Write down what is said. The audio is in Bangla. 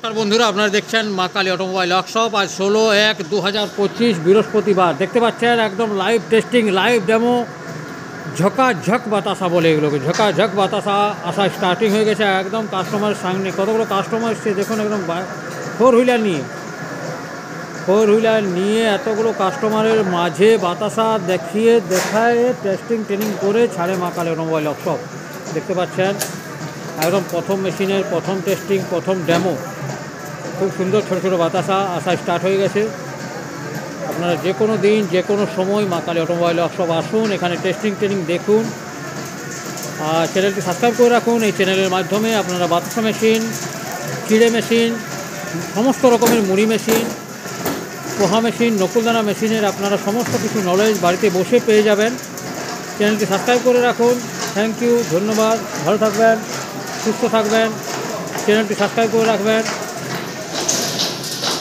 নমস্কার বন্ধুরা, আপনারা দেখছেন মা কালী অটোমোবাইল ওয়ার্কশপ। আজ 16/1/2025 বৃহস্পতিবার। দেখতে পাচ্ছেন একদম লাইভ টেস্টিং, লাইভ ডেমো। ঝকাঝক বাতাসা বলে এগুলোকে, ঝকাঝক বাতাসা আসা স্টার্টিং হয়ে গেছে একদম কাস্টমারের সামনে। কতগুলো কাস্টমার এসছে দেখুন, একদম ফোর হুইলার নিয়ে এতগুলো কাস্টমারের মাঝে বাতাসা দেখায় টেস্টিং ট্রেনিং করে ছাড়ে মা কালী অটোমোবাইল ওয়ার্কশপ। দেখতে পাচ্ছেন একদম প্রথম মেশিনের প্রথম টেস্টিং, প্রথম ডেমো। খুব সুন্দর ছোটো ছোটো বাতাসা আসা স্টার্ট হয়ে গেছে। আপনারা যে কোনো দিন যে কোনো সময় মা কালী অটোমোবাইল ওয়ার্কশপ আসুন, এখানে টেস্টিং ট্রেনিং দেখুন। আর চ্যানেলটি সাবস্ক্রাইব করে রাখুন। এই চ্যানেলের মাধ্যমে আপনারা বাতাসা মেশিন, চিড়ে মেশিন, সমস্ত রকমের মুড়ি মেশিন, পোহা মেশিন, নকুলদানা মেশিনের আপনারা সমস্ত কিছু নলেজ বাড়িতে বসে পেয়ে যাবেন। চ্যানেলটি সাবস্ক্রাইব করে রাখুন। থ্যাংক ইউ, ধন্যবাদ। ভালো থাকবেন, সুস্থ থাকবেন, চ্যানেলটি সাবস্ক্রাইব করে রাখবেন।